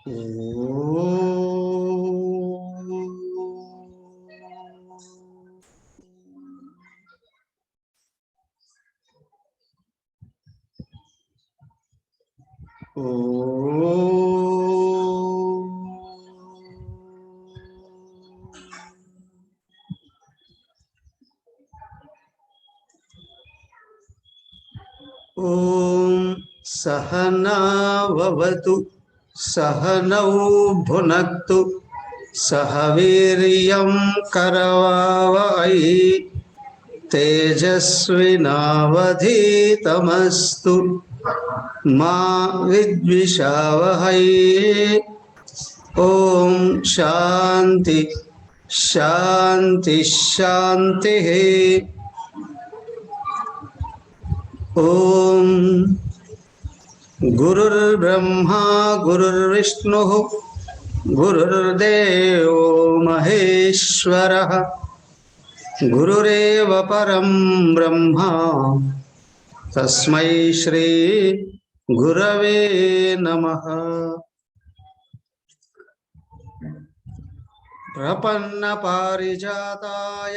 ओम सहना भवतु सहनौ भुनक्तु सह वीर्यं करवावहै तेजस्विनावधीतमस्तु मा विद्विषावहै। ओम शांति शांति शांति। ओम गुरुर्ब्रह्मा गुरुर्विष्णुः गुरुर्देवो महेश्वरः गुरुरेव परं ब्रह्म तस्मै श्री गुरवे नमः। प्रपन्नपारिजाताय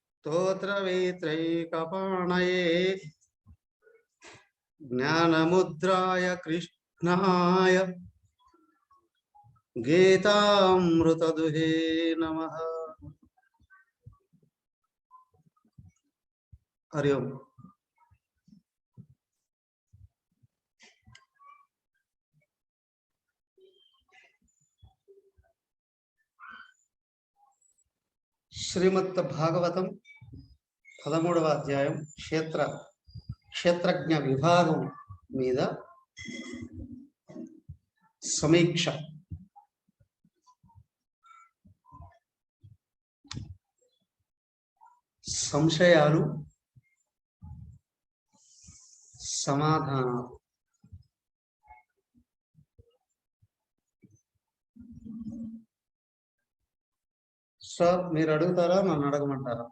स्तोत्रवेत्रैकपाणये ज्ञानमुद्राय कृष्णाय गीतामृतदुहे नमः। हरि ओम। శ్రీమద్ భాగవతం 13వ అధ్యాయం క్షేత్రజ్ఞ విభాగం మీద సమీక్ష. సంశయాలు, సమాధానాలు. సార్ మీరు అడుగుతారా, నన్ను అడగమంటారా?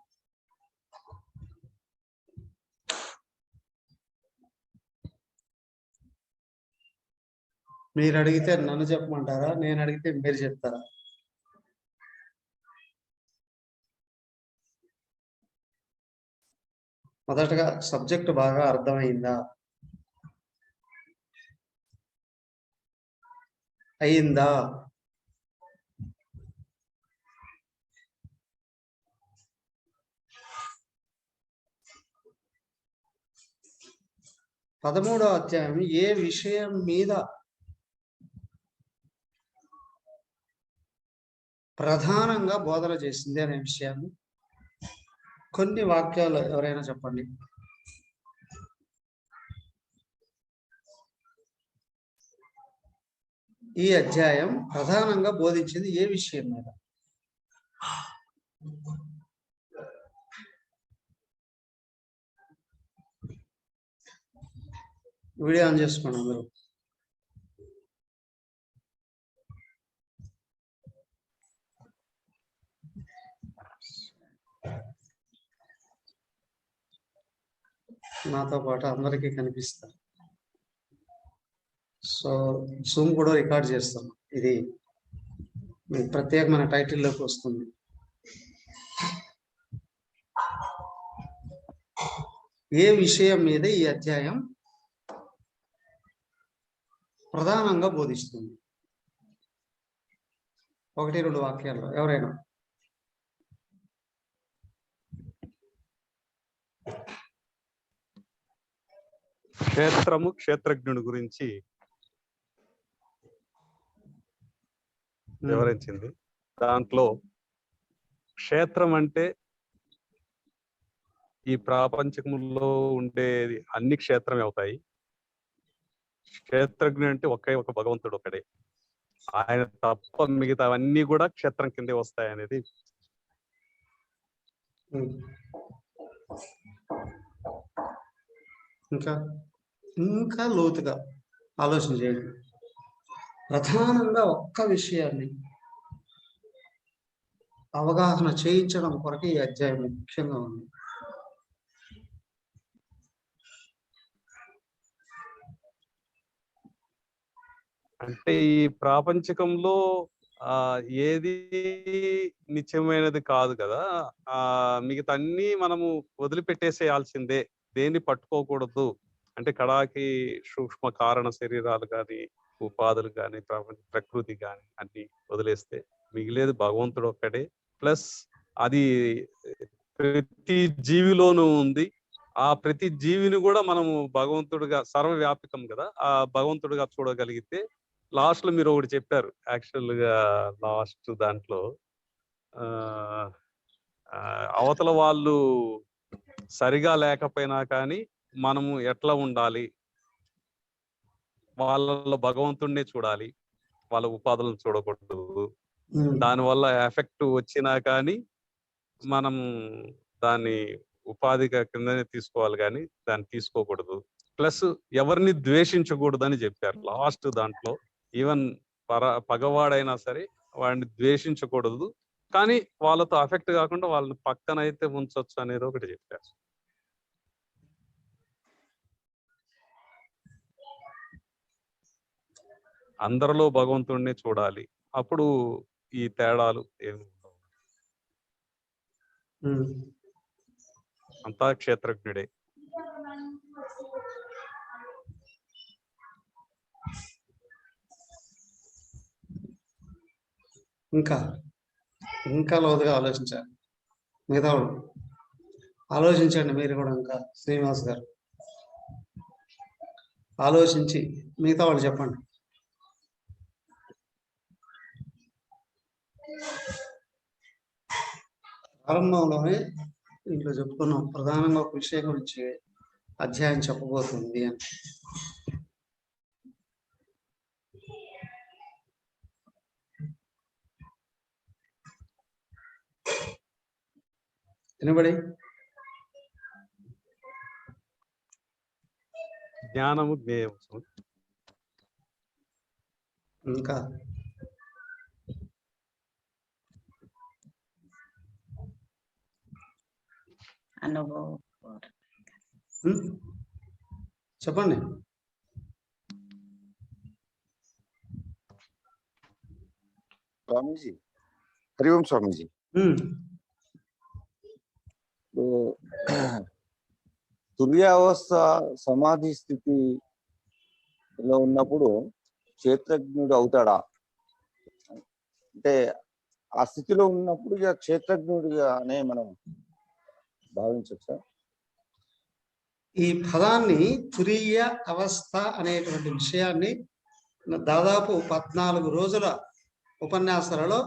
మీరు అడిగితే నన్ను చెప్పమంటారా, నేను అడిగితే మీరు చెప్తారా? మొదటగా సబ్జెక్ట్ బాగా అర్థమైందా? అయిందా? పదమూడవ అధ్యాయం ఏ విషయం మీద ప్రధానంగా బోధన చేసింది అనే విషయాన్ని కొన్ని వాక్యాలు ఎవరైనా చెప్పండి. ఈ అధ్యాయం ప్రధానంగా బోధించింది ఏ విషయం మీద? వీడియో ఆన్ చేసుకోండి అందరూ. నాతో పాటు అందరికీ కనిపిస్తారు. సో జూమ్ కూడా రికార్డ్ చేస్తాం. ఇది ప్రత్యేకమైన టైటిల్లోకి వస్తుంది. ఏ విషయం మీద ఈ అధ్యాయం ప్రధానంగా బోధిస్తుంది? 1-2 వాక్యాల్లో ఎవరైనా. క్షేత్రము, క్షేత్రజ్ఞుడి గురించి వివరించింది. దాంట్లో క్షేత్రం అంటే ఈ ప్రపంచంలో ఉండేది అన్ని క్షేత్రమే అవుతాయి. క్షేత్రజ్ఞుడు అంటే ఒకే ఒక భగవంతుడు ఒకడే, ఆయన తప్ప మిగతావన్నీ కూడా క్షేత్రం కిందే వస్తాయి అనేది. ఇంకా లోతుగా ఆలోచన చేయండి. ప్రధానంగా ఒక్క విషయాన్ని అవగాహన చేయించడం కొరకు ఈ అధ్యాయం ముఖ్యంగా ఉంది. అంటే ఈ ప్రాపంచికంలో ఏది నిత్యమైనది కాదు కదా. మిగతా అన్ని మనము వదిలిపెట్టేసేయాల్సిందే, దేన్ని పట్టుకోకూడదు. అంటే కడాకి సూక్ష్మ కారణ శరీరాలు కానీ, ఉపాధులు కానీ, ప్రకృతి కానీ అన్ని వదిలేస్తే మిగిలేది భగవంతుడు ఒక్కడే. ప్లస్ అది ప్రతి జీవిలోనూ ఉంది. ఆ ప్రతి జీవిని కూడా మనము భగవంతుడిగా, సర్వవ్యాపకం కదా, ఆ భగవంతుడిగా చూడగలిగితే. లాస్ట్ లో మీరు ఒకటి చెప్పారు, యాక్చువల్ గా లాస్ట్ దాంట్లో అవతల వాళ్ళు సరిగా లేకపోయినా కానీ మనము ఎట్లా ఉండాలి, వాళ్ళలో భగవంతుడినే చూడాలి, వాళ్ళ ఉపాధులను చూడకూడదు. దానివల్ల ఎఫెక్ట్ వచ్చినా కానీ మనం దాన్ని ఉపాధిగా కిందనే తీసుకోవాలి కానీ దాన్ని తీసుకోకూడదు. ప్లస్ ఎవరిని ద్వేషించకూడదు అని చెప్పారు లాస్ట్ దాంట్లో. ఈవెన్ పగవాడైనా సరే వాడిని ద్వేషించకూడదు, కానీ వాళ్ళతో అఫెక్ట్ కాకుండా వాళ్ళని పక్కన అయితే ఉంచొచ్చు అనేది ఒకటి చెప్పారు. అందరిలో భగవంతుడిని చూడాలి, అప్పుడు ఈ తేడాలు ఏమి ఉండవు. అంతా క్షేత్రజ్ఞుడే. ఇంకా లోతుగా ఆలోచించాలి. మిగతా వాళ్ళు ఆలోచించండి, మీరు కూడా. ఇంకా శ్రీనివాస్ గారు ఆలోచించి మిగతా వాళ్ళు చెప్పండి. ప్రారంభంలోనే ఇంట్లో చెప్పుకున్నాం, ప్రధానంగా ఒక విషయం గురించి అధ్యాయం చెప్పబోతుంది అని. వినబడి జ్ఞానము జ్ఞేయము. ఇంకా అనుభవం చెప్పండి. స్వామీజీ, హరి ఓం స్వామీజీ. తుర్యావస్థ సమాధి స్థితిలో ఉన్నప్పుడు క్షేత్రజ్ఞుడు అవుతాడా? అంటే ఆ స్థితిలో ఉన్నప్పుడు ఇక క్షేత్రజ్ఞుడిగానే మనం భావించచ్చా? ఈ పదాన్ని తురీయ అవస్థ అనేటువంటి విషయాన్ని దాదాపు 14 రోజుల ఉపన్యాసాలలో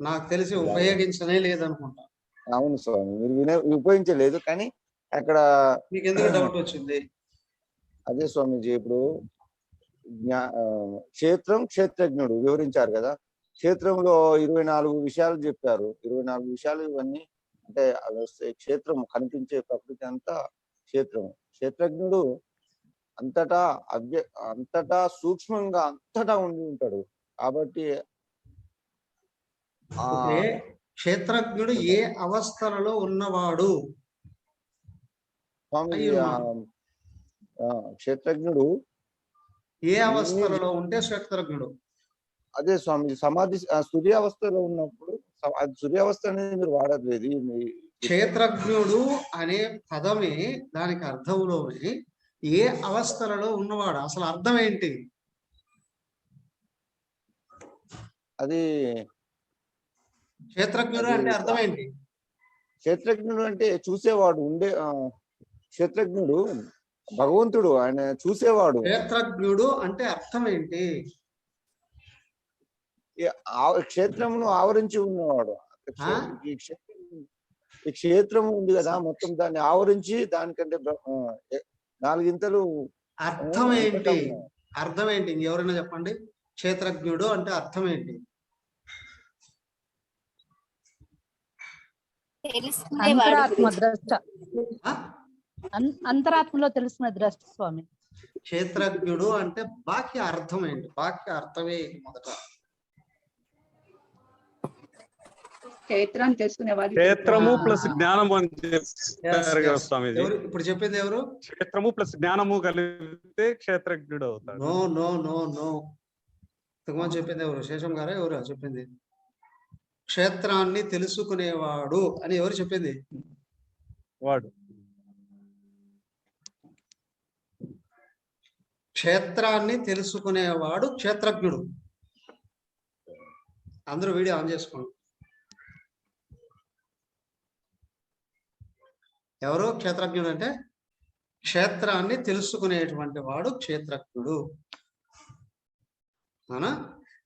నాకు తెలిసి ఉపయోగించనే లేదనుకుంటా. అవును స్వామి, మీరు ఉపయోగించలేదు, కానీ అక్కడ మీకు ఎందుకు డౌట్ వచ్చింది? అదే స్వామీజీ, ఇప్పుడు క్షేత్రజ్ఞుడు వివరించారు కదా. క్షేత్రంలో 24 విషయాలు చెప్పారు. 24 విషయాలు ఇవన్నీ అంటే క్షేత్రం కనిపించే ప్రకృతి అంతా క్షేత్రం. క్షేత్రజ్ఞుడు అంతటా సూక్ష్మంగా అంతటా ఉండి ఉంటాడు. కాబట్టి క్షేత్రజ్ఞుడు ఏ అవస్థలలో ఉన్నవాడు? స్వామి, క్షేత్రజ్ఞుడు ఏ అవస్థలలో ఉంటే క్షేత్రజ్ఞుడు? అదే స్వామి, సమాధి సూర్యావస్థలో ఉన్నప్పుడు. సూర్యావస్థ అనేది మీరు వాడట్లేదు. క్షేత్రజ్ఞుడు అనే పదమే దానికి అర్థంలోనే ఏ అవస్థలలో ఉన్నవాడు, అసలు అర్థం ఏంటి? అది క్షేత్రజ్ఞుడు అంటే అర్థం ఏంటి? క్షేత్రజ్ఞుడు అంటే చూసేవాడు, క్షేత్రజ్ఞుడు భగవంతుడు, ఆయన చూసేవాడు. క్షేత్రజ్ఞుడు అంటే అర్థం ఏంటి? క్షేత్రమును ఆవరించి ఉన్నవాడు. ఈ క్షేత్రం ఉంది కదా, మొత్తం దాన్ని ఆవరించి దానికంటే 4 ఇంతలు అర్థం ఏంటి? అర్థం ఏంటి? ఎవరైనా చెప్పండి. క్షేత్రజ్ఞుడు అంటే అర్థం ఏంటి? అంతరాత్మలో తెలుసుకున్న ద్రష్ట స్వామి. క్షేత్రజ్ఞుడు అంటే బాక్య అర్థం ఏంటి? బాక్య అర్థమే మొదట. క్షేత్రము ప్లస్ జ్ఞానము అని చెప్పారు కదా స్వామీజీ. ఇప్పుడు చెప్పింది ఎవరు? క్షేత్రము ప్లస్ జ్ఞానము కలిపితే క్షేత్రజ్ఞుడు అవుతాడు. నో నో నో నో, ఇంతకుముందు చెప్పింది ఎవరు? శేషం గారా ఎవరు చెప్పింది? క్షేత్రాన్ని తెలుసుకునేవాడు అని ఎవరు చెప్పింది? వాడు. క్షేత్రాన్ని తెలుసుకునేవాడు క్షేత్రజ్ఞుడు. అందరూ వీడియో ఆన్ చేసుకోండి. ఎవరు క్షేత్రజ్ఞుడు అంటే? క్షేత్రాన్ని తెలుసుకునేటువంటి వాడు క్షేత్రజ్ఞుడు. అవునా?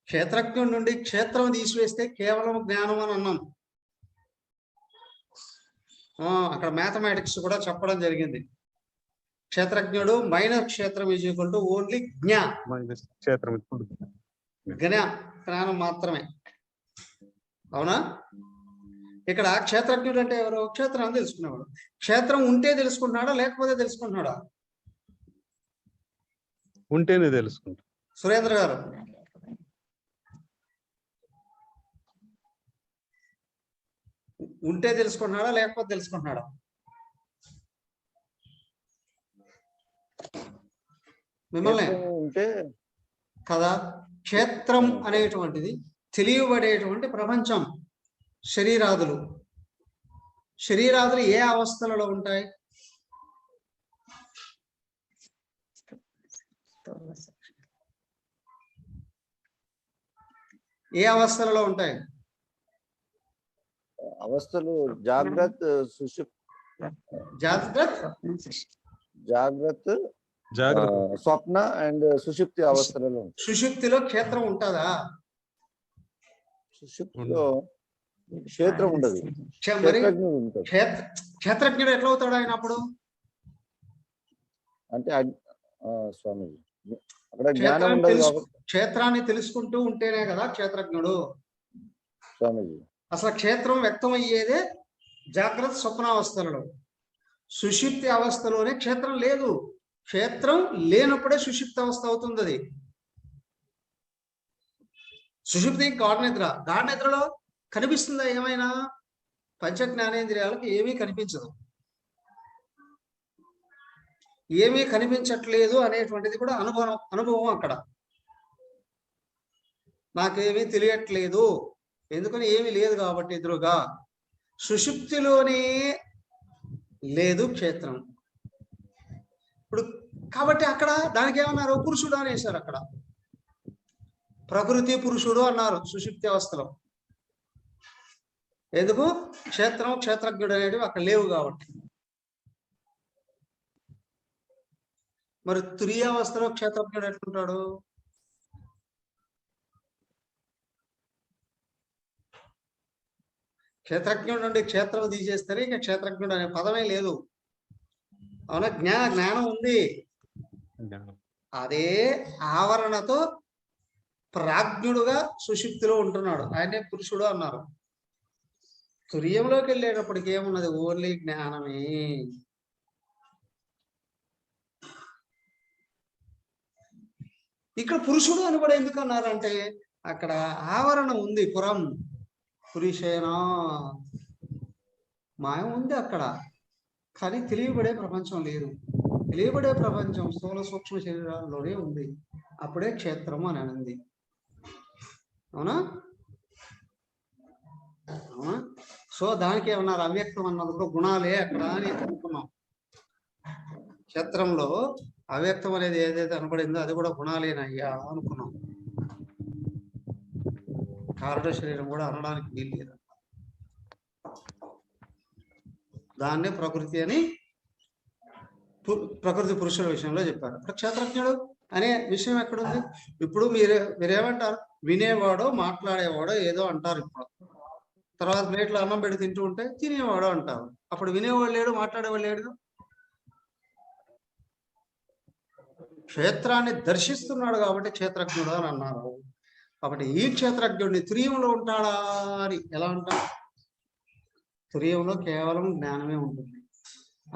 క్షేత్రజ్ఞుడి నుండి క్షేత్రం తీసివేస్తే కేవలం జ్ఞానం అని అన్నాం. అక్కడ మ్యాథమెటిక్స్ కూడా చెప్పడం జరిగింది. క్షేత్రజ్ఞుడు మైనస్ క్షేత్రం ఈజ్ ఈక్వల్ టు ఓన్లీ క్షేత్రం జ్ఞానం మాత్రమే. అవునా? ఇక్కడ క్షేత్రజ్ఞుడు అంటే ఎవరు? క్షేత్రాన్ని తెలుసుకునేవాడు. క్షేత్రం ఉంటే తెలుసుకుంటున్నాడా లేకపోతే తెలుసుకుంటున్నాడా? ఉంటేనే తెలుసుకుంటా. సురేంద్ర గారు, ఉంటే తెలుసుకుంటున్నాడా లేకపోతే తెలుసుకుంటున్నాడా? మిమ్మల్ని ఉంటే కదా. క్షేత్రం అనేటువంటిది తెలియబడేటువంటి ప్రపంచం. శరీరాదులు ఏ అవస్థలలో ఉంటాయి? ఏ అవస్థలలో ఉంటాయి? అవస్థలు జాగ్రత్త, స్వప్న అండ్ సుషుప్తి అవస్థలలో. సుషుప్తిలో క్షేత్రం ఉంటుందా? సుషుప్తిలో క్షేత్రం ఉండదు. క్షేత్రజ్ఞుడు ఎట్లా అవుతాడు ఆయన అప్పుడు? అంటే స్వామీజీ అక్కడ జ్ఞానం ఉండదు. క్షేత్రాన్ని తెలుసుకుంటూ ఉంటేనే కదా క్షేత్రజ్ఞుడు. స్వామీజీ అసలు క్షేత్రం వ్యక్తం అయ్యేదే జాగ్రత్త స్వప్నావస్థలలో. సుషుప్తి అవస్థలోనే క్షేత్రం లేదు. క్షేత్రం లేనప్పుడే సుషుప్తి అవస్థ అవుతుంది. అది సుషుప్తి గాఢ నిద్రలో కనిపిస్తుందా ఏమైనా? పంచ జ్ఞానేంద్రియాలకు ఏమీ కనిపించదు. ఏమీ కనిపించట్లేదు అనేటువంటిది కూడా అనుభవం. అక్కడ నాకేమీ తెలియట్లేదు, ఎందుకని ఏమీ లేదు కాబట్టి ఎదురుగా. సుషుప్తిలోనే లేదు క్షేత్రం. ఇప్పుడు కాబట్టి అక్కడ దానికి ఏమన్నారు? పురుషుడు అనేసారు. అక్కడ ప్రకృతి పురుషుడు అన్నారు సుషుప్తి అవస్థలో. ఎందుకు? క్షేత్రం క్షేత్రజ్ఞుడు అనేటివి అక్కడ లేవు కాబట్టి. మరి తురీయావస్థలో క్షేత్రజ్ఞుడు ఎట్లుంటాడు? క్షేత్రజ్ఞుడు నుండి క్షేత్రం తీసేస్తే ఇక క్షేత్రజ్ఞుడు అనే పదమే లేదు. అవునా? జ్ఞానం ఉంది. అదే ఆవరణతో ప్రాజ్ఞుడుగా సుషుప్తిలో ఉంటున్నాడు. ఆయనే పురుషుడు అన్నారు. తుర్యంలోకి వెళ్ళేటప్పటికి ఏమున్నది? ఓన్లీ జ్ఞానమే. ఇక్కడ పురుషుడు అని కూడా ఎందుకు అన్నారంటే అక్కడ ఆవరణ ఉంది. పురుషేనా మాయం ఉంది అక్కడ, కానీ తెలియబడే ప్రపంచం లేదు. తెలియబడే ప్రపంచం స్థూల సూక్ష్మ శరీరాల్లోనే ఉంది. అప్పుడే క్షేత్రము అని అనింది. అవునా? సో దానికి ఏమన్నారు? అవ్యక్తం అన్నప్పుడు గుణాలే అక్కడ అని అనుకున్నాం. క్షేత్రంలో అవ్యక్తం అనేది ఏదైతే అనబడిందో అది కూడా గుణాలేనయ్యా అనుకున్నాం. కారణ శరీరం కూడా అనడానికి వీల్లేదు. దాన్నే ప్రకృతి అని ప్రకృతి పురుషుల విషయంలో చెప్పారు. ఇప్పుడు క్షేత్రజ్ఞుడు అనే విషయం ఎక్కడుంది? ఇప్పుడు మీరేమంటారు? వినేవాడో మాట్లాడేవాడో ఏదో అంటారు. ఇప్పుడు తర్వాత ప్లేట్లో అన్నం పెట్టి తింటూ ఉంటే తినేవాడో అంటారు. అప్పుడు వినేవాడు లేడు, మాట్లాడేవాడు లేడు. క్షేత్రాన్ని దర్శిస్తున్నాడు కాబట్టి క్షేత్రజ్ఞుడు అని అన్నారు. కాబట్టి ఈ క్షేత్రజ్ఞుడిని తురీయంలో ఉంటాడా అని ఎలా అంటారు? తురీయంలో కేవలం జ్ఞానమే ఉంటుంది,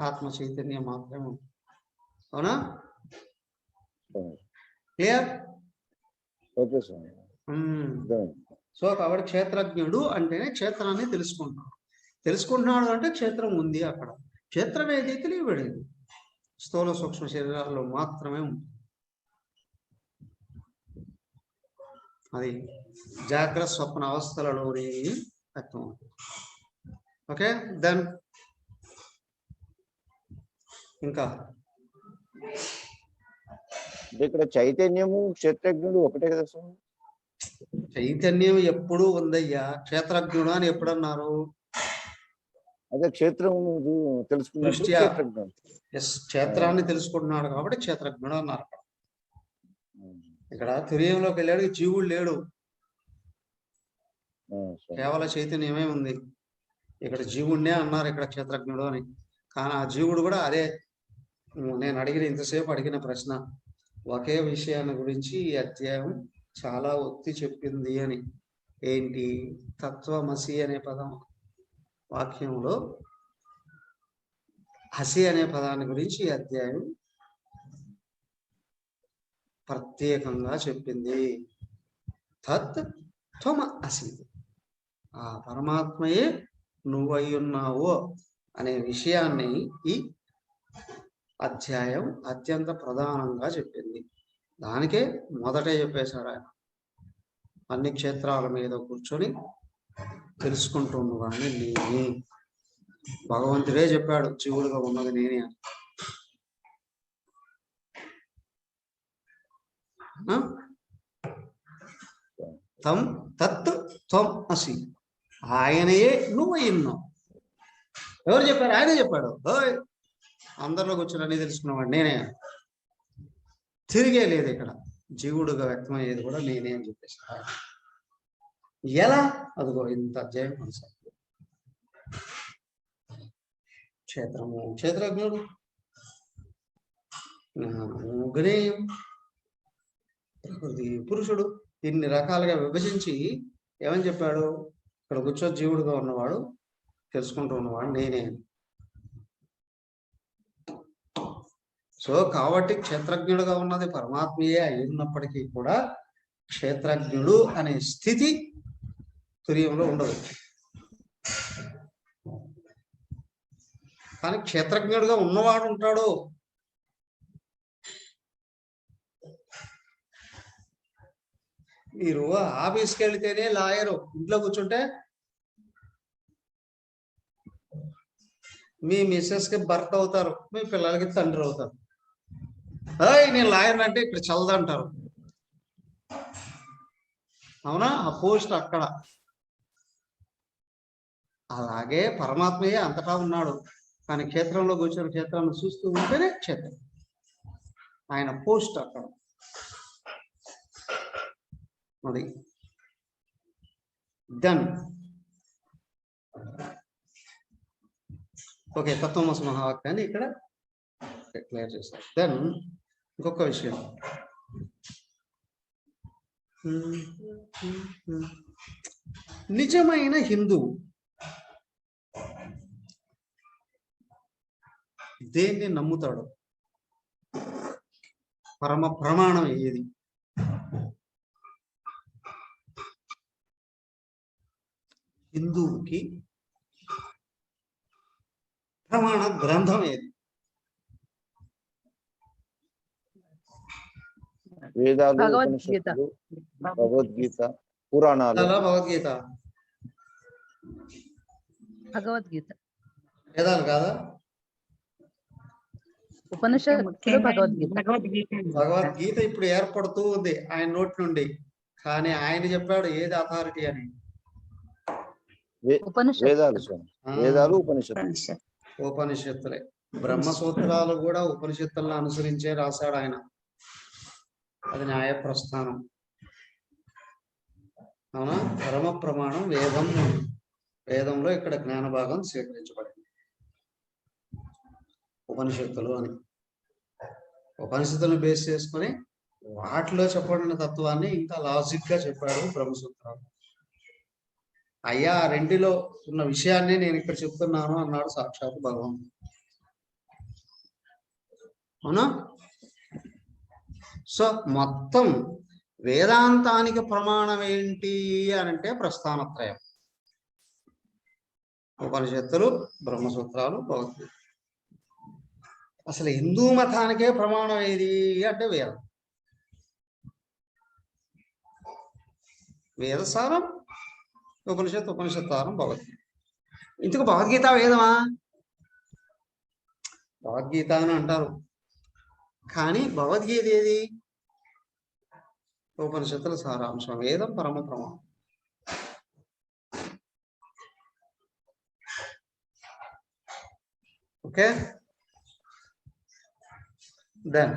ఆత్మ చైతన్యం మాత్రమే ఉంటుంది. అవునా? క్లియర్? సో కాబట్టి క్షేత్రజ్ఞుడు అంటేనే క్షేత్రాన్ని తెలుసుకుంటున్నాడు అంటే క్షేత్రం ఉంది అక్కడ. క్షేత్రం ఏది? తెలియబడేది. స్థూల సూక్ష్మ శరీరాల్లో మాత్రమే ఉంది. అది జాగ్రత్త స్వప్న అవస్థలలోని వ్యక్తం. ఓకే, దెన్ ఇంకా ఇక్కడ చైతన్యము క్షేత్రజ్ఞుడు ఒకటే కదా స్వామి? చైతన్యం ఎప్పుడు ఉందయ్యా. క్షేత్రజ్ఞుడు అని ఎప్పుడన్నారు? అదే క్షేత్రం తెలుసుకున్నప్పుడు దృష్ట్యా. క్షేత్రజ్ఞుడు. క్షేత్రాన్ని తెలుసుకుంటున్నాడు కాబట్టి క్షేత్రజ్ఞుడు అన్నారు. ఇక్కడ తుర్యంలోకి వెళ్ళాడు, జీవుడు లేడు, కేవల చైతన్యమే ఉంది. ఇక్కడ జీవుడినే అన్నారు ఇక్కడ క్షేత్రజ్ఞుడు అని. కానీ ఆ జీవుడు కూడా అదే నేను ఇంతసేపు అడిగిన ప్రశ్న, ఒకే విషయాన్ని గురించి ఈ అధ్యాయం చాలా ఒత్తి చెప్పింది అని. ఏంటి? తత్వమసి అనే పదం వాక్యంలో హసి అనే పదాన్ని గురించి ఈ అధ్యాయం ప్రత్యేకంగా చెప్పింది. తత్ త్వమ అసి, ఆ పరమాత్మయే నువ్వై ఉన్నావు అనే విషయాన్ని ఈ అధ్యాయం అత్యంత ప్రధానంగా చెప్పింది. దానికే మొదటే చెప్పేశాడు ఆయన. అన్ని క్షేత్రాల మీద కూర్చొని తెలుసుకుంటున్నాను నేనే. భగవంతుడే చెప్పాడు జీవుడుగా ఉన్నది నేనే అని. తత్ త్వం అసి, ఆయనయే నువ్వు అయ్యున్నావు. ఎవరు చెప్పారు? ఆయనే చెప్పాడు. అందరిలో కూర్చొని అన్ని తెలుసుకున్నవాడు నేనే. తిరిగే లేదు ఇక్కడ. జీవుడుగా వ్యక్తమయ్యేది కూడా నేనే అని చెప్పేసి. ఎలా? అదిగో ఇంత అధ్యాయం కొనసాగుతుంది. క్షేత్రము క్షేత్రజ్ఞుడు, జ్ఞేయం ప్రకృతి పురుషుడు, ఇన్ని రకాలుగా విభజించి ఏమని చెప్పాడు? ఇక్కడ కూర్చో జీవుడుగా ఉన్నవాడు, తెలుసుకుంటూ ఉన్నవాడు నేనే. సో కాబట్టి క్షేత్రజ్ఞుడుగా ఉన్నది పరమాత్మయే అయినప్పటికీ కూడా క్షేత్రజ్ఞుడు అనే స్థితి తుర్యంలో ఉండదు. కానీ క్షేత్రజ్ఞుడుగా ఉన్నవాడు ఉంటాడు. మీరు ఆఫీస్కి వెళితేనే లాయరు, ఇంట్లో కూర్చుంటే మీ మిస్సెస్కి భర్త అవుతారు, మీ పిల్లలకి తండ్రి అవుతారు. నేను లాయర్ అంటే ఇక్కడ చల్లదంటారు. అవునా? ఆ పోస్ట్ అక్కడ. అలాగే పరమాత్మయే అంతటా ఉన్నాడు. కానీ క్షేత్రంలో కూర్చొని క్షేత్రాన్ని చూస్తూ ఉంటేనే క్షేత్రం. ఆయన పోస్ట్ అక్కడ. అది దెన్ ఓకే, తత్వమసి మహావాక్యాన్ని ఇక్కడ క్లియర్ చేశారు. దెన్ ఇంకొక విషయం, నిజమైన హిందువు దేన్ని నమ్ముతాడు? పరమ ప్రమాణం ఏది? హిందువుకి ప్రమాణ గ్రంథం ఏది? వేదాలు, భగవద్గీత. ఉపనిషత్తులు, భగవద్గీత, పురాణాలు. భగవద్గీత. భగవద్గీత. వేదాలు కాదా? ఉపనిషత్తులు, భగవద్గీత. భగవద్గీత ఇప్పుడు ఏర్పడుతూ ఉంది ఆయన నోటి నుండి. కానీ ఆయన చెప్పాడు ఏది అథారిటీ అని. వేదాలు స్వామి, వేదాలు ఉపనిషత్తులు. ఉపనిషత్తులే. బ్రహ్మసూత్రాలు కూడా ఉపనిషత్తులను అనుసరించే రాశాడు ఆయన. అది న్యాయ ప్రస్థానం. అవునా? పరమ ప్రమాణం వేదం. వేదంలో ఇక్కడ జ్ఞాన భాగం స్వీకరించబడింది. ఉపనిషత్తులు అని ఉపనిషత్తులను బేస్ చేసుకుని వాటిలో చెప్పబడిన తత్వాన్ని ఇంకా లాజిక్ గా చెప్పాడు బ్రహ్మసూత్రాలు. అయ్యా, రెండిలో ఉన్న విషయాన్ని నేను ఇక్కడ చెప్తున్నాను అన్నాడు సాక్షాత్ భగవంతుడు. అవునా? సో మొత్తం వేదాంతానికి ప్రమాణం ఏంటి అనంటే ప్రస్థానత్రయం. ఉపనిషత్తులు, బ్రహ్మసూత్రాలు, భగవద్గీత. అసలు హిందూ మతానికే ప్రమాణం ఏది అంటే వేదం. వేదసారం, ఉపనిషత్తారం భగవద్గీత. ఇందుకు భగవద్గీత వేదమా? భగవద్గీత అని అంటారు, కానీ భగవద్గీత ఏది? ఉపనిషత్తుల సారాంశం, వేదం పరమ ప్రమాణం. ఓకే, దెన్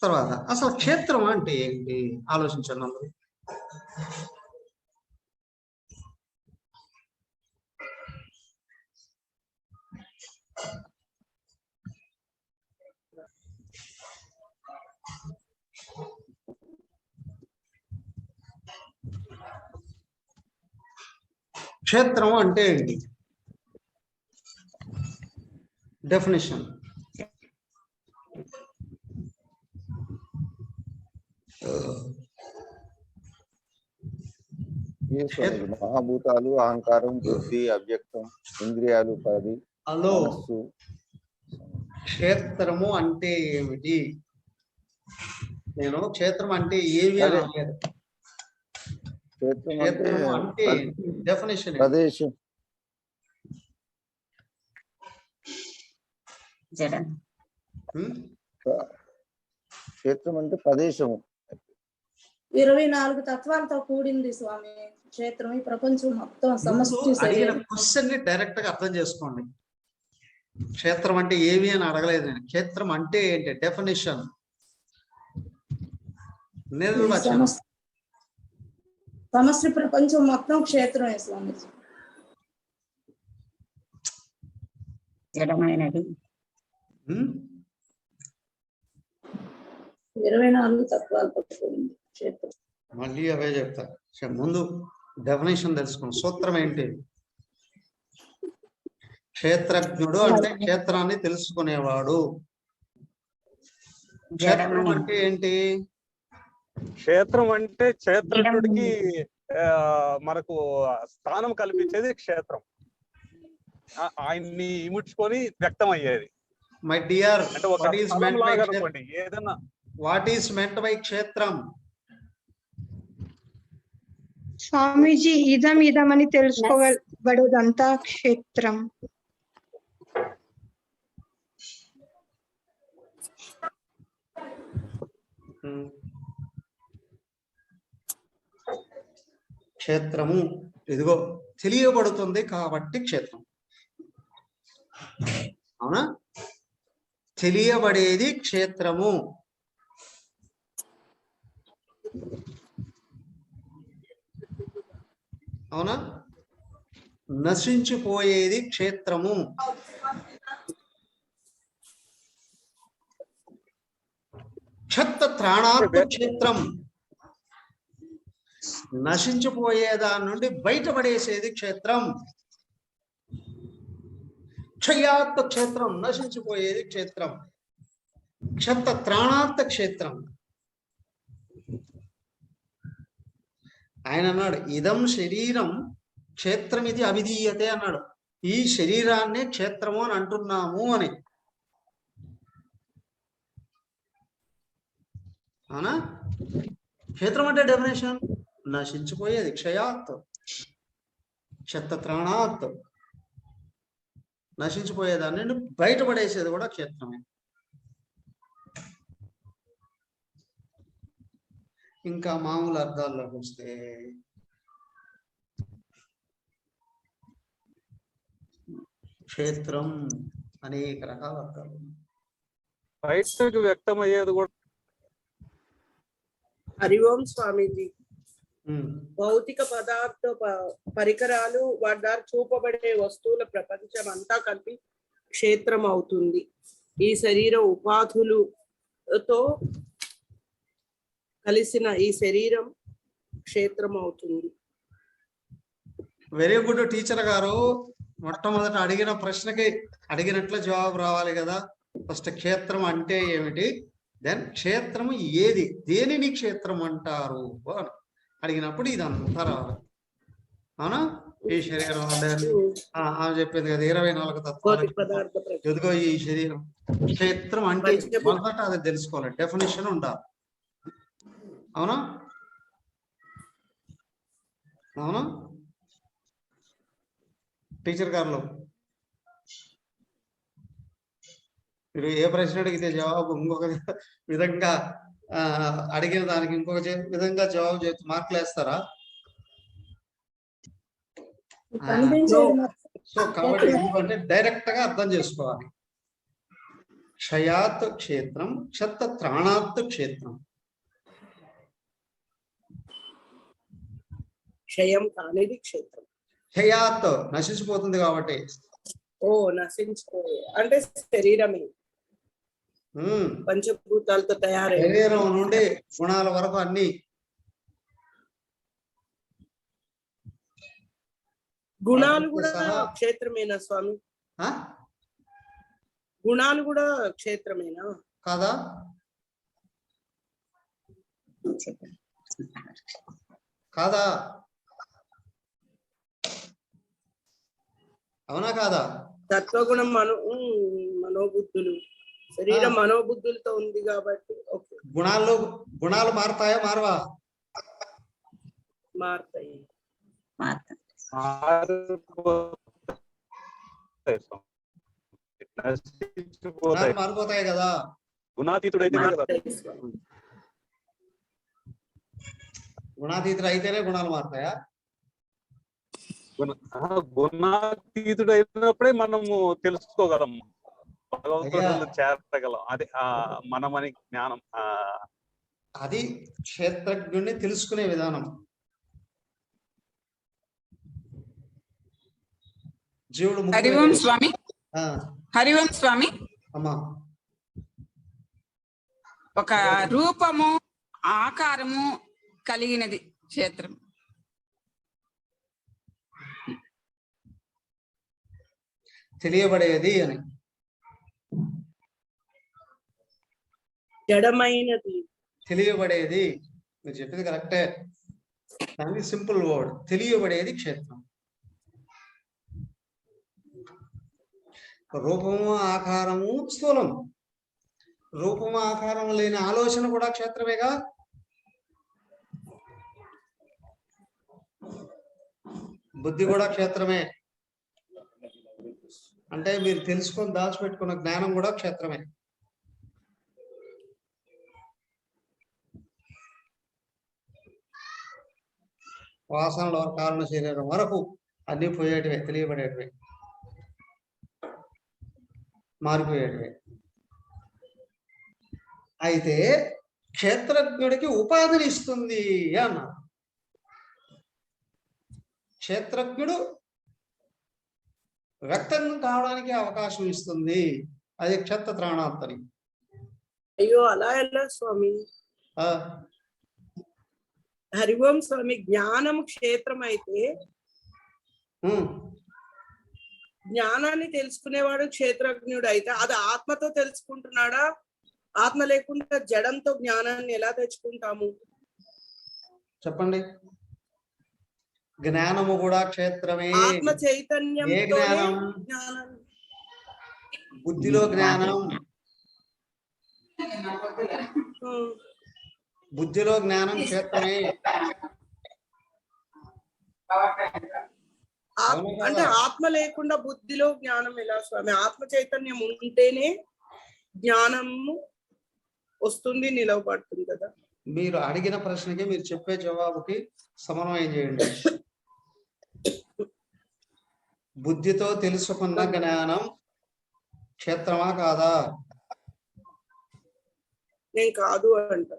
తర్వాత అసలు క్షేత్రం అంటే ఏంటి ఆలోచించండి అందరూ. క్షేత్రం అంటే ఏంటి? డెఫినేషన్. మహాభూతాలు, అహంకారం, బుద్ధి, అవ్యక్తం, ఇంద్రియాలు 10. హలో, క్షేత్రము అంటే ఏమిటి? నేను క్షేత్రం అంటే ఏమి అని అనలేదు. క్షేత్రము అంటే డెఫినేషన్, ప్రదేశం. క్షేత్రం అంటే ప్రదేశము. 24 తత్వాలతో కూడింది స్వామి క్షేత్రం. ఈ ప్రపంచం మొత్తం సమష్టి శరీరం. క్వశ్చన్ ని డైరెక్ట్ గా అర్థం చేసుకోండి. క్షేత్రం అంటే ఏమి అని అడగలేదు నేను. క్షేత్రం అంటే ఏంటి? డెఫినేషన్, నిర్వచనం. సమష్టి ప్రపంచం మొత్తం క్షేత్రమే స్వామి. జడమైనది. 24 తత్వాలతో కూడింది క్షేత్రం. మళ్ళీ అవే చెప్తా. ముందు డెఫినేషన్ తెలుసుకోండి. సూత్రం ఏంటి? క్షేత్రజ్ఞుడు అంటే క్షేత్రాన్ని తెలుసుకునేవాడు. క్షేత్రం అంటే ఏంటి? క్షేత్రం అంటే క్షేత్రజ్ఞుడికి మనకు స్థానం కల్పించేది క్షేత్రం. ఆయన్ని ఇముడ్చుకొని వ్యక్తం అయ్యేది. మై డియర్, అంటే ఒక స్థలం లాగా అనుకోండి ఏదన్నా. వాట్ ఈస్ మెంట్ బై క్షేత్రం? స్వామీజీ, ఇదం అని తెలుసుకోబడేదంతా క్షేత్రం. క్షేత్రము ఇదిగో తెలియబడుతుంది కాబట్టి క్షేత్రం. అవునా? తెలియబడేది క్షేత్రము. అవునా? నశించిపోయేది క్షేత్రము. క్షత్రత్రాణాత్మ క్షేత్రం. నశించిపోయేదాని నుండి బయటపడేసేది క్షేత్రం. క్షయాత్మ క్షేత్రం, నశించిపోయేది క్షేత్రం. క్షత్రత్రాణాత్మ క్షేత్రం. ఆయన అన్నాడు, ఇదం శరీరం క్షేత్రం ఇది అవిధీయతే అన్నాడు. ఈ శరీరాన్ని క్షేత్రము అని అంటున్నాము అని. అవునా? క్షేత్రం అంటే డెఫినేషన్ నశించిపోయేది, క్షయాత్, క్షత్రత్రాణాత్, నశించిపోయేదాన్ని బయటపడేసేది కూడా క్షేత్రమే. ఇంకా మామూలు అర్థాల్లోకి వస్తే క్షేత్రం అనేక రకాల అర్థాలు. బయటకు వ్యక్తం అయ్యేది కూడా. హరి ఓం స్వామీజీ. భౌతిక పదార్థ పరికరాలు వాటి ద్వారా చూపబడే వస్తువుల ప్రపంచం అంతా కలిపి క్షేత్రం అవుతుంది. ఈ శరీర ఉపాధులతో కలిసిన ఈ శరీరం క్షేత్రం అవుతుంది. వెరీ గుడ్ టీచర్ గారు. మొట్టమొదట అడిగిన ప్రశ్నకి అడిగినట్లు జవాబు రావాలి కదా. ఫస్ట్ క్షేత్రం అంటే ఏమిటి, దెన్ క్షేత్రము ఏది, దేనిని క్షేత్రం అంటారు అని అడిగినప్పుడు ఇదంతా రావాలి. అవునా? ఈ శరీరం ఆమె చెప్పింది కదా 24 తత్వాలు. ఎదుగో ఈ శరీరం క్షేత్రం అంటే మొదట అది తెలుసుకోవాలి, డెఫినేషన్ ఉండాలి. అవునా? అవునా టీచర్ గారు? మీరు ఏ ప్రశ్న అడిగితే జవాబు ఇంకొక విధంగా అడిగిన దానికి ఇంకొక విధంగా జవాబు చేసి మార్కులు వేస్తారా? సో కాబట్టి ఎందుకంటే డైరెక్ట్ గా అర్థం చేసుకోవాలి. క్షయాత్ క్షేత్రం, క్షత్త త్రాణాత్ క్షేత్రం. క్షయం కానిది క్షేత్రం. క్షయాత్ నశించిపోతుంది కాబట్టి. ఓ నశించిపోయే అంటే శరీరమే పంచభూతాలతో తయారై శరీరం నుండి గుణాల వరకు అన్ని. గుణాలు కూడా క్షేత్రమేనా స్వామి? గుణాలు కూడా క్షేత్రమేనా కాదా? కాదా? అవునా కాదా? తత్వగుణం మనోబుద్ధులు, శరీరం మనోబుద్ధులతో ఉంది కాబట్టి గుణాలు మారుతాయా మారవా? మారుతాయి. మారిపోతాయి కదా. గుణాతీతుడు అయితేనే గుణాలు మారుతాయా? గుణాతీతుడు అయినప్పుడే మనము తెలుసుకోగలం, భగవంతుడు చేరగలం. అది మనమని జ్ఞానం. అది క్షేత్రజ్ఞుడిని తెలుసుకునే విధానం. జీవుడు హరివం స్వామి. హరివం స్వామి. అమ్మా, ఒక రూపము ఆకారము కలిగినది క్షేత్రం. తెలియబడేది అని. జడమైనది తెలియబడేది. మీరు చెప్పింది కరెక్టే. దానికి సింపుల్ వర్డ్ తెలియబడేది క్షేత్రం. రూపము ఆకారము స్థూలం. రూపము ఆకారం లేని ఆలోచన కూడా క్షేత్రమేగా. బుద్ధి కూడా క్షేత్రమే. అంటే మీరు తెలుసుకొని దాచిపెట్టుకున్న జ్ఞానం కూడా క్షేత్రమే. వాసనల కారణ శరీరం వరకు అన్ని పోయేటివే, తెలియబడేటివే, మారిపోయేటివే. అయితే క్షేత్రజ్ఞుడికి ఉపాధిని ఇస్తుంది అన్నారు. క్షేత్రజ్ఞుడు వ్యక్తం కావడానికి అవకాశం ఇస్తుంది. అది క్షత్ర త్రాణాత్తని. అయ్యో అలా ఎలా స్వామి? హరివం స్వామి, జ్ఞానం క్షేత్రం అయితే జ్ఞానాన్ని తెలుసుకునేవాడు క్షేత్రజ్ఞుడు అయితే అది ఆత్మతో తెలుసుకుంటున్నాడా? ఆత్మ లేకుండా జడంతో జ్ఞానాన్ని ఎలా తెచ్చుకుంటాము? చెప్పండి. జ్ఞానము కూడా క్షేత్రమే. ఆత్మ చైతన్యం. ఏ జ్ఞానం? బుద్ధిలో జ్ఞానం. బుద్ధిలో జ్ఞానం క్షేత్రమే. అంటే ఆత్మ లేకుండా బుద్ధిలో జ్ఞానం ఎలా స్వామి? ఆత్మ చైతన్యం ఉంటేనే జ్ఞానము వస్తుంది, నిలవబడుతుంది కదా. మీరు అడిగిన ప్రశ్నకి మీరు చెప్పే జవాబుకి సమన్వయం చేయండి. బుద్ధితో తెలుసుకున్న జ్ఞానం క్షేత్రమా కాదా? నేను కాదు అంట.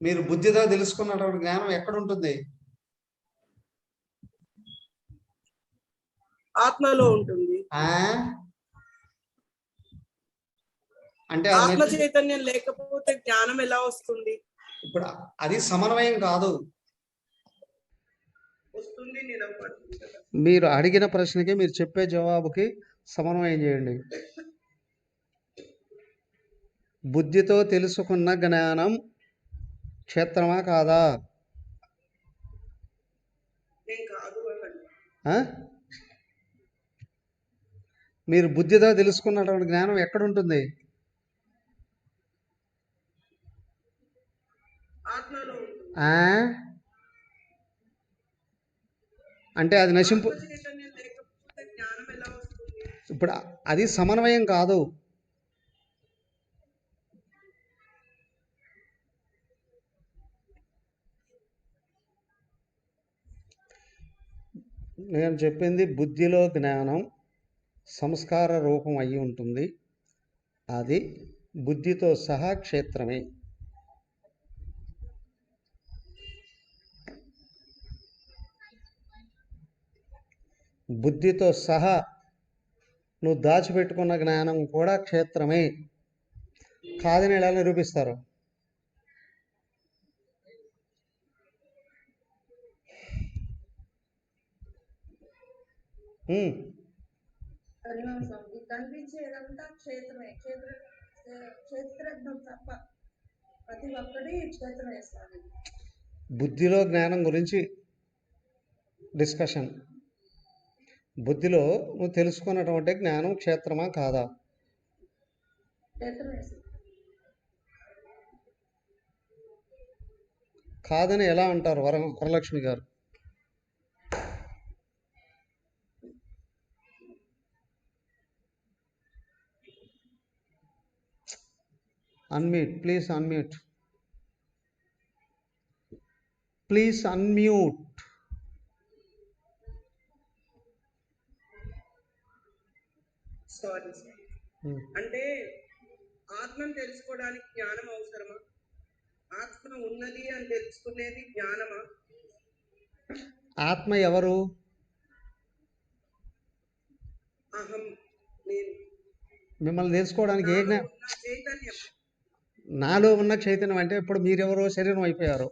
మీరు బుద్ధితో తెలుసుకున్నటువంటి జ్ఞానం ఎక్కడ ఉంటుంది? ఆత్మలో ఉంటుంది. అంటే ఆత్మ చైతన్యం లేకపోతే జ్ఞానం ఎలా వస్తుంది? ఇప్పుడు అది సమన్వయం కాదు. వస్తుంది, నిలబడుతుంది కదా. మీరు అడిగిన ప్రశ్నకి మీరు చెప్పే జవాబుకి సమన్వయం చేయండి. బుద్ధితో తెలుసుకున్న జ్ఞానం క్షేత్రమా కాదా? మీరు బుద్ధితో తెలుసుకున్నటువంటి జ్ఞానం ఎక్కడ ఉంటుంది? ఆ? అంటే అది నశింపు ఆత్మ చైతన్యం లేకపోతే జ్ఞానం ఎలా వస్తుంది? ఇప్పుడు అది సమన్వయం కాదు. నేను చెప్పింది బుద్ధిలో జ్ఞానం సంస్కార రూపం అయి ఉంటుంది. అది బుద్ధితో సహా క్షేత్రమే. బుద్ధితో సహా నువ్వు దాచిపెట్టుకున్న జ్ఞానం కూడా క్షేత్రమే కాదని ఎలా నిరూపిస్తారు? హరివంశం స్వామి కనిపించేదంతా క్షేత్రమే. క్షేత్రజ్ఞం తప్ప ప్రతి ఒక్కటి క్షేత్రమే స్వామి. బుద్ధిలో జ్ఞానం గురించి డిస్కషన్. బుద్ధిలో నువ్వు తెలుసుకున్నటువంటి జ్ఞానం క్షేత్రమా కాదా? క్షేత్రమే స్వామి. కాదని ఎలా అంటారు వరలక్ష్మి గారు? Unmute please, unmute please, unmute. Sorry sir. అంటే ఆత్మను తెలుసుకోవడానికి జ్ఞానం అవసరమా? ఆత్మ ఉన్నది అని తెలుసుకునేది జ్ఞానమా? ఆత్మ ఎవరు? అహం, నేను. మిమ్మల్ని తెలుసుకోవడానికి ఏ నాలో ఉన్న చైతన్యం. నాలో ఉన్న చైతన్యం అంటే ఇప్పుడు మీరెవరో శరీరం అయిపోయారు.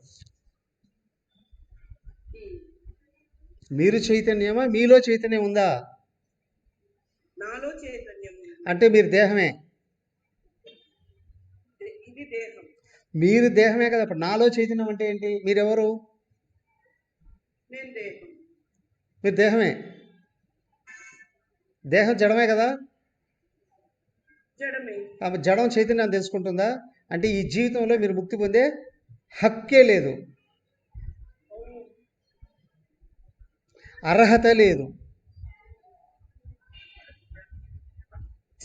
మీరు చైతన్యమా? మీలో చైతన్యం ఉందా? నాలో చైతన్యం ఉంది. అంటే మీరు దేహమే. ఇది దేహం. మీరు దేహమే కదా. ఇప్పుడు నాలో చైతన్యం అంటే ఏంటి? మీరెవరు? నేను దేహం. మీరు దేహమే. దేహం జడమే కదా. జడమే. జడం చైతన్యం తెలుసుకుంటుందా? అంటే ఈ జీవితంలో మీరు ముక్తి పొందే హక్కే లేదు, అర్హత లేదు.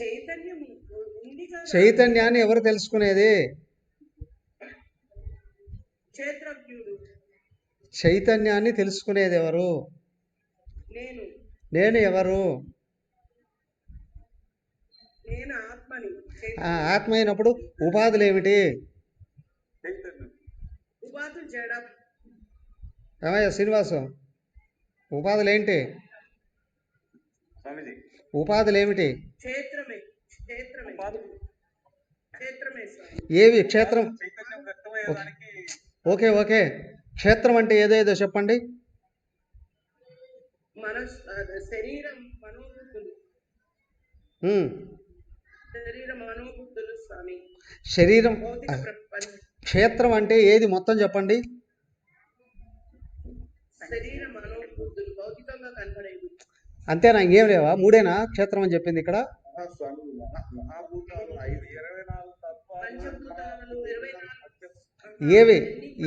చైతన్యం ఉంది కదా. చైతన్యాన్ని ఎవరు తెలుసుకునేది? క్షేత్రజ్ఞుడు. చైతన్యాన్ని తెలుసుకునేది ఎవరు? నేను. నేను ఎవరు? నేను ఆత్మని. ఆత్మ అయినప్పుడు ఉపాధులు ఏమిటి? ఉపాధులు జడం. ఏమయ్యా శ్రీనివాసం, ఉపాధులు ఏంటి? ఉపాధులు ఏమిటి? క్షేత్రమే. క్షేత్రమే. క్షేత్రమే సార్. ఏవి క్షేత్రం? ఓకే ఓకే, క్షేత్రం అంటే ఏదేదో చెప్పండి. మన శరీరం, మనోబుద్ధులు. శరీరం, మనోబుద్ధులు స్వామి. శరీరం. భౌతిక ప్రపంచం. క్షేత్రం అంటే ఏది మొత్తం చెప్పండి. శరీరం, మనోబుద్ధులు భౌతికంగా కనపడేవి. అంతేనా? ఇంకేం లేవా? మూడేనా క్షేత్రం అని చెప్పింది ఇక్కడ? మహాభూతాలు 24 తత్వాలు. పంచభూతాలు 24. ఏవి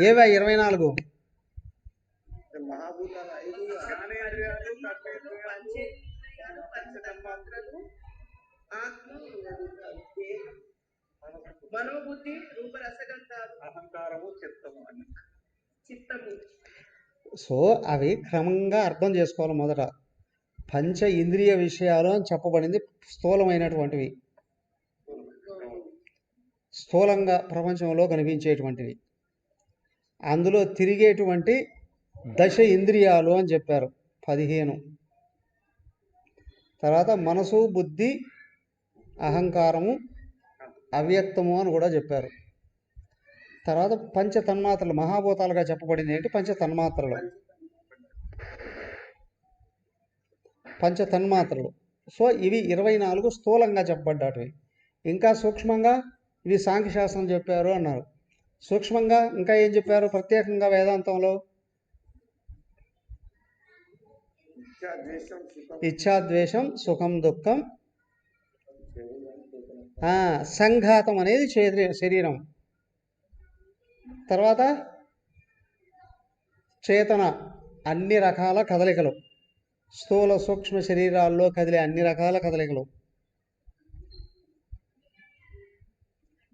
ఏవా 24? మహాభూతాలు 5 జ్ఞానేంద్రియాలు, పంచేంద్రియాలు, పంచతన్మాత్రలు, ఆత్మ, దేహం, మనోబుద్ధి, రూపరసగంధాలు, అహంకారము, చిత్తము అని. చిత్తము. సో అవి క్రమంగా అర్థం చేసుకోవాలి. మొదట పంచ ఇంద్రియ విషయాలు అని చెప్పబడింది స్థూలమైనటువంటివి, స్థూలంగా ప్రపంచంలో కనిపించేటువంటివి. అందులో తిరిగేటువంటి దశ ఇంద్రియాలు అని చెప్పారు 15. తర్వాత మనసు, బుద్ధి, అహంకారము, అవ్యక్తము అని కూడా చెప్పారు. తర్వాత పంచ తన్మాత్రలు మహాభూతాలుగా చెప్పబడింది ఏంటి? పంచ తన్మాత్రలు. పంచ తన్మాత్రలు. సో ఇవి 24 స్థూలంగా చెప్పబడ్డాటివి. ఇంకా సూక్ష్మంగా ఇవి సాంఖ్యశాస్త్రం చెప్పారు అన్నారు. సూక్ష్మంగా ఇంకా ఏం చెప్పారు ప్రత్యేకంగా వేదాంతంలో? ఇచ్ఛాద్వేషం, సుఖం దుఃఖం, సంఘాతం అనేది శరీరం. తర్వాత చేతన అన్ని రకాల కదలికలు, స్థూల సూక్ష్మ శరీరాల్లో కదిలే అన్ని రకాల కదలికలు.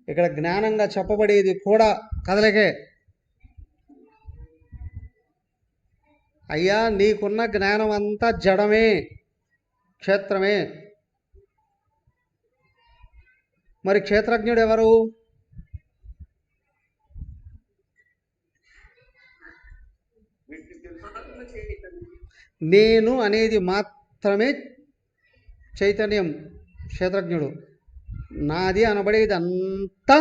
ఇక్కడ జ్ఞానంగా చెప్పబడేది కూడా కదలికే. అయ్యా నీకున్న జ్ఞానం అంతా జడమే, క్షేత్రమే. మరి క్షేత్రజ్ఞుడు ఎవరు? ఆత్మ చైతన్యం. నేను అనేది మాత్రమే చైతన్యం, క్షేత్రజ్ఞుడు. నాది అనబడేది అంతా.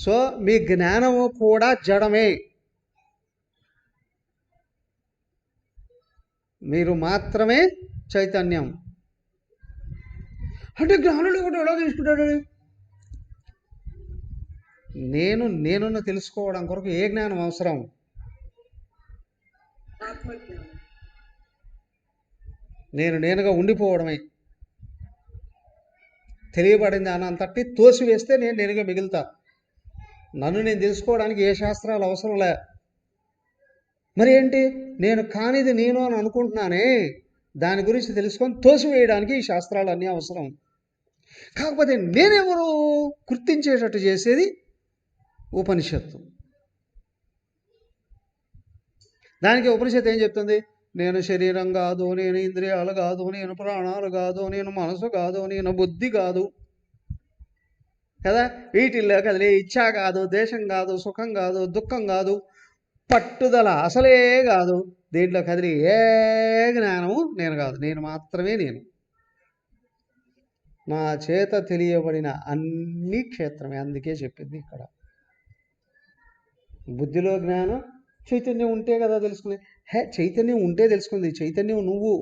సో మీ జ్ఞానము కూడా జడమే. మీరు మాత్రమే చైతన్యం. అంటే జ్ఞానుడు కూడా ఎలా తీసుకుంటాడు? నేనున్న తెలుసుకోవడం కొరకు ఏ జ్ఞానం అవసరం? ఆత్మజ్ఞానం. నేనుగా ఉండిపోవడమే. తెలియబడింది అనంతటి తోసివేస్తే నేనుగా మిగులుతా. నన్ను నేను తెలుసుకోవడానికి ఏ శాస్త్రాలు అవసరం లే. మరి ఏంటి? నేను కానిది నేను అని అనుకుంటున్నానే, దాని గురించి తెలుసుకొని తోసివేయడానికి ఈ శాస్త్రాలు అన్నీ అవసరం. కాకపోతే నేనెవరు గుర్తించేటట్టు చేసేది ఉపనిషత్తు. దానికి ఉపనిషత్తు ఏం చెప్తుంది? నేను శరీరం కాదు, నేను ఇంద్రియాలు కాదు, నేను ప్రాణాలు కాదు, నేను మనసు కాదు, నేను బుద్ధి కాదు కదా. వీటిల్లో కదిలే ఇచ్ఛ కాదు, దేశం కాదు, సుఖం కాదు, దుఃఖం కాదు, పట్టుదల అసలే కాదు. దీంట్లో కదిలి ఏ జ్ఞానము నేను కాదు, నేను మాత్రమే నేను. నా చేత తెలియబడిన అన్ని క్షేత్రమే. అందుకే చెప్పింది ఇక్కడ బుద్ధిలో జ్ఞానం చైతన్యం ఉంటే కదా తెలుసుకుంది. చైతన్యం ఉంటే తెలుసుకుంది. చైతన్యం నువ్వు,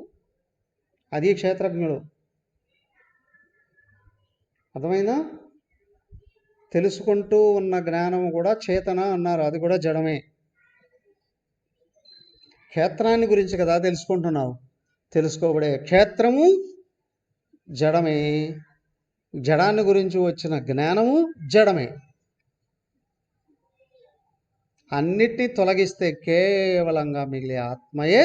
అది క్షేత్రజ్ఞుడు. అర్థమైందా? తెలుసుకుంటూ ఉన్న జ్ఞానం కూడా చేతన అన్నారు, అది కూడా జడమే. క్షేత్రాన్ని గురించి కదా తెలుసుకుంటున్నావు. తెలుసుకోబడే క్షేత్రము జడమే. జడాన్ని గురించి వచ్చిన జ్ఞానము జడమే. అన్నిటినీ తొలగిస్తే కేవలంగా మిగిలే ఆత్మయే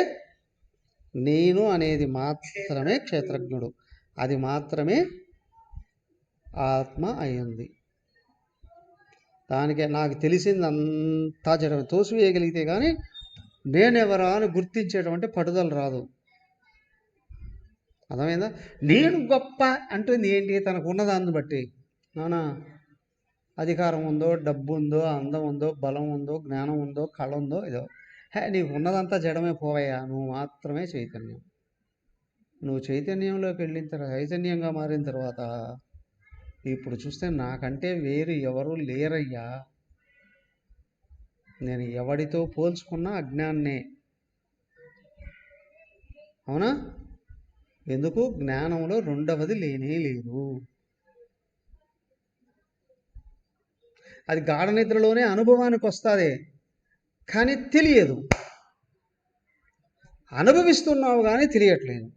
నేను అనేది మాత్రమే క్షేత్రజ్ఞుడు. అది మాత్రమే ఆత్మ అయింది. దానికి నాకు తెలిసిందంతా జడమే. తోసివేయగలిగితే కానీ నేనెవరా అని గుర్తించేటువంటి పట్టుదల రాదు. అర్థమైందా? నేను గొప్ప అంటుంది ఏంటి? తనకు ఉన్నదాన్ని బట్టి. నానా అధికారం ఉందో, డబ్బు ఉందో, అందం ఉందో, బలం ఉందో, జ్ఞానం ఉందో, కళ ఉందో, ఏదో నీకు ఉన్నదంతా జడమే. పోవయ్యా, నువ్వు మాత్రమే చైతన్యం. నువ్వు చైతన్యంలోకి వెళ్ళిన తర్వాత, చైతన్యంగా మారిన తర్వాత ఇప్పుడు చూస్తే నాకంటే వేరు ఎవరు లేరయ్యా. నేను ఎవడితో పోల్చుకున్నా అజ్ఞాన్నే. అవునా? ఎందుకు? జ్ఞానంలో రెండవది లేనే లేదు. అది గాఢ నిద్రలోనే అనుభవానికి వస్తుంది, కానీ తెలియదు. అనుభవిస్తున్నావు కానీ తెలియట్లేదు.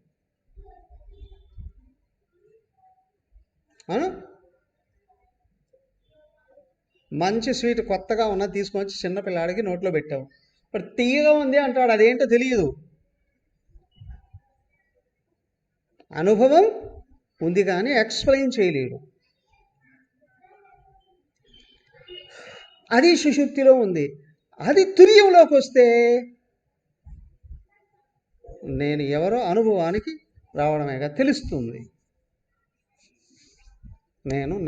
అవునా? మంచి స్వీట్ కొత్తగా ఉన్నది తీసుకొని చిన్నపిల్లాడికి నోట్లో పెట్టావు, ఇప్పుడు తీయగా ఉంది అంటాడు. అదేంటో తెలియదు. అనుభవం ఉంది కానీ ఎక్స్ప్లెయిన్ చేయలేడు. అది సుషుప్తిలో ఉంది. అది తుర్యంలోకి వస్తే నేను ఎవరో అనుభవానికి రావడమేగా తెలుస్తుంది.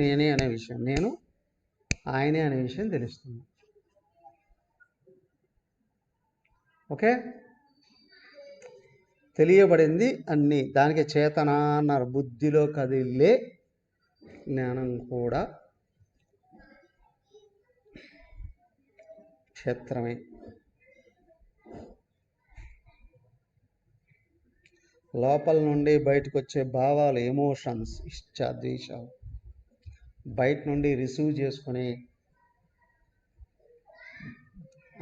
నేనే అనే విషయం, నేను ఆయనే అనే విషయం తెలుస్తుంది. ఓకే? తెలియబడింది అన్నీ. దానికి చేతన అన్నారు. బుద్ధిలో కదిలే జ్ఞానం కూడా క్షేత్రమే. లోపల నుండి బయటకు వచ్చే భావాలు, ఎమోషన్స్, ఇష్ట ద్వేషాలు, బయట నుండి రిసీవ్ చేసుకునే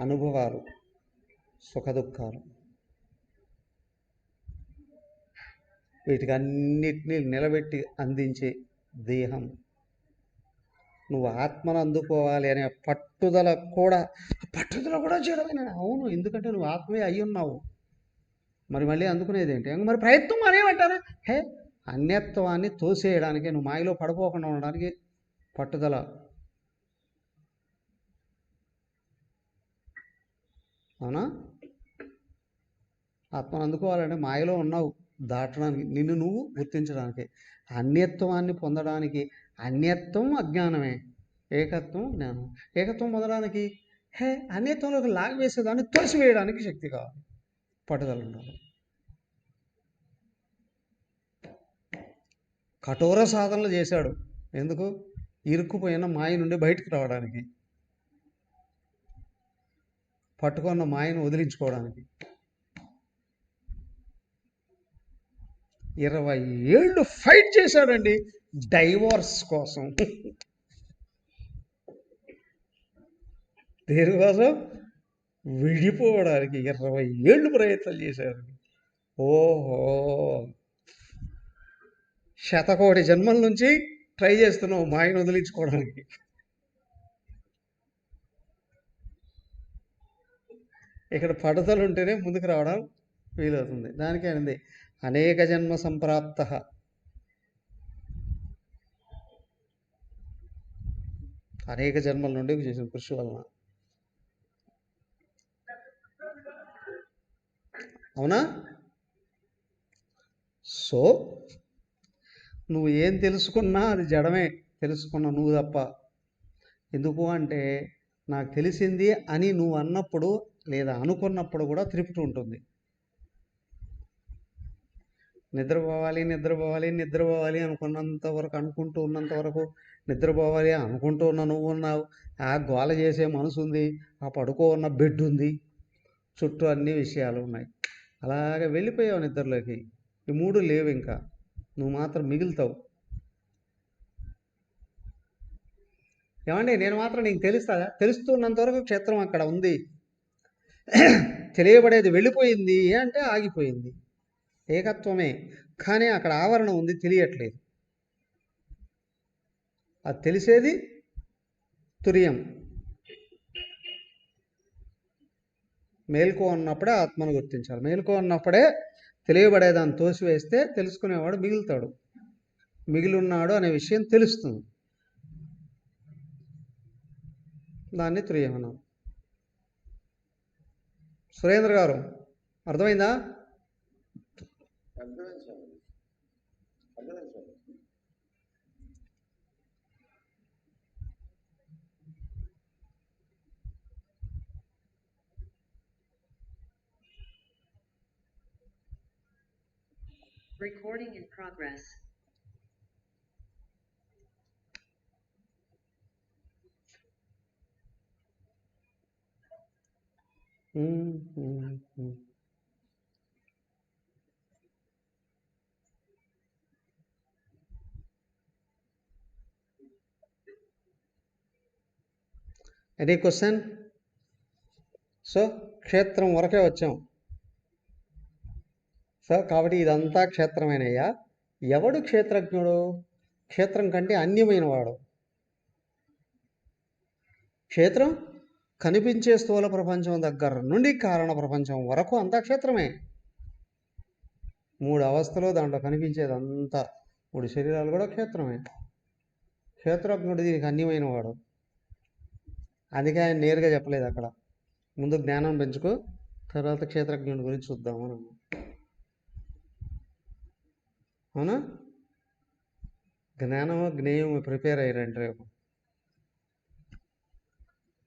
అనుభవాలు, సుఖదుఖాలు, వీటికి అన్నిటినీ నిలబెట్టి అందించే దేహం నువ్వు ఆత్మను అందుకోవాలి అనే పట్టుదల కూడా జడమైన. అవును, ఎందుకంటే నువ్వు ఆత్మే అయి ఉన్నావు. మరి మళ్ళీ అందుకునేది ఏంటి? మరి ప్రయత్నం అనేమంటారా? అన్యత్వాన్ని తోసేయడానికి, నువ్వు మాయలో పడిపోకుండా ఉండడానికి పట్టుదల. అవునా? ఆత్మను అందుకోవాలంటే మాయలో ఉన్నావు దాటడానికి, నిన్ను నువ్వు గుర్తించడానికి, అన్యత్వాన్ని పొందడానికి. అన్యత్వం అజ్ఞానమే, ఏకత్వం జ్ఞానం. ఏకత్వం పొందడానికి అన్యత్వంలోకి లాగివేసేదాన్ని తోసివేయడానికి శక్తి కావాలి, పట్టుదల ఉండాలి. కఠోర సాధనలు చేశాడు. ఎందుకు? ఇరుక్కుపోయిన మాయ నుండి బయటకు రావడానికి, పట్టుకున్న మాయను వదిలించుకోవడానికి. 20 ఏళ్ళు ఫైట్ చేశాడండి డైవోర్స్ కోసం. దేనికోసం? విడిపోవడానికి 20 ఏళ్ళు ప్రయత్నం చేశారు. ఓహో, శతకోటి జన్మల నుంచి ట్రై చేస్తున్నావు మాయను వదిలించుకోవడానికి. ఇక్కడ పట్టుదల ఉంటేనే ముందుకు రావడం వీలవుతుంది. దానికే అంది అనేక జన్మ సంప్రాప్త. అనేక జన్మల నుండి చేసిన కృషి వలన. అవునా? సో నువ్వు ఏం తెలుసుకున్నా అది జడమే, తెలుసుకున్నా నువ్వు తప్ప. ఎందుకు అంటే నాకు తెలిసింది అని నువ్వు అన్నప్పుడు లేదా అనుకున్నప్పుడు కూడా తృప్తి ఉంటుంది. నిద్రపోవాలి అనుకున్నంత వరకు, అనుకుంటూ ఉన్నంత వరకు నిద్రపోవాలి అనుకుంటూ ఉన్న నువ్వు ఉన్నావు. ఆ గోల చేసే మనసు ఉంది, ఆ పడుకో ఉన్న బెడ్ ఉంది, చుట్టూ అన్ని విషయాలు ఉన్నాయి. అలాగే వెళ్ళిపోయావు నిద్రలోకి. ఈ మూడు లేవు, ఇంకా నువ్వు మాత్రం మిగులుతావు. ఏమండి, నేను మాత్రం నీకు తెలుస్తున్నంత వరకు క్షేత్రం అక్కడ ఉంది. తెలియబడేది వెళ్ళిపోయింది అంటే ఆగిపోయింది. ఏకత్వమే, కానీ అక్కడ ఆవరణ ఉంది, తెలియట్లేదు. అది తెలిసేది తురియం. మేల్కో ఉన్నప్పుడే ఆత్మను గుర్తించాలి. మేల్కో ఉన్నప్పుడే తెలియబడేదాన్ని తోసివేస్తే తెలుసుకునేవాడు మిగులుతాడు. మిగిలిన్నాడు అనే విషయం తెలుస్తుంది. దాన్ని తురియం అన్నాం. సురేంద్ర గారు, అర్థమైందా? Recording in progress. Any question? So క్షేత్రం వరకే వచ్చాం. సో కాబట్టి ఇదంతా క్షేత్రమేనయ్యా. ఎవడు క్షేత్రజ్ఞుడు? క్షేత్రం కంటే అన్యమైన వాడు. క్షేత్రం కనిపించే స్థూల ప్రపంచం దగ్గర నుండి కారణ ప్రపంచం వరకు అంతా క్షేత్రమే. 3 అవస్థలు దాంట్లో కనిపించేదంతా, 3 శరీరాలు కూడా క్షేత్రమే. క్షేత్రజ్ఞుడు దీనికి అన్యమైన వాడు. అందుకే ఆయన నేరుగా చెప్పలేదు అక్కడ. ముందు జ్ఞానం పెంచుకో, తర్వాత క్షేత్రజ్ఞుడి గురించి చూద్దాము అని. అవునా? జ్ఞానము జ్ఞేయము ప్రిపేర్ అయ్యారంటే రేపు.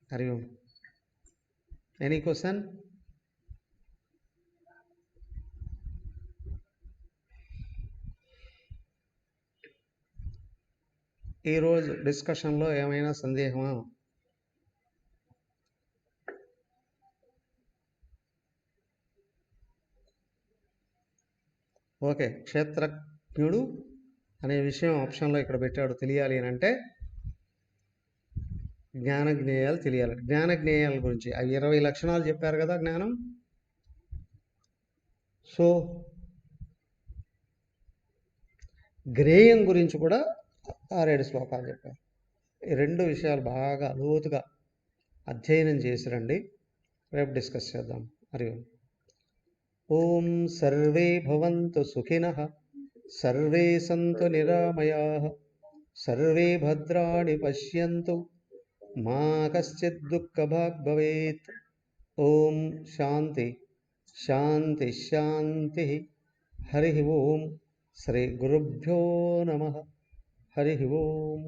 హరి ఓం. Any question? ఈరోజు డిస్కషన్లో ఏమైనా సందేహమా? ఓకే, క్షేత్రజ్ఞుడు అనే విషయం ఆప్షన్లో ఇక్కడ పెట్టాడు. తెలియాలి అని అంటే జ్ఞాన జ్ఞేయాలు తెలియాలి. జ్ఞాన జ్ఞేయాల గురించి అవి 20 లక్షణాలు చెప్పారు కదా జ్ఞానం. సో జ్ఞేయం గురించి కూడా 6-7 శ్లోకాలు చెప్పారు. ఈ 2 విషయాలు బాగా లోతుగా అధ్యయనం చేసి రండి. రేపు డిస్కస్ చేద్దాం. హరి ఓం. ఓం సర్వే భవంతు సుఖినః, సర్వే సంతు నిరామయాః, సర్వే భద్రాణి పశ్యంతు, మా కశ్చిత్ దుఃఖభాగ్ భవేత్. ఓం శాంతి శాంతి శాంతి. హరి ఓం. శ్రీ గురుభ్యో నమః. హరి ఓం.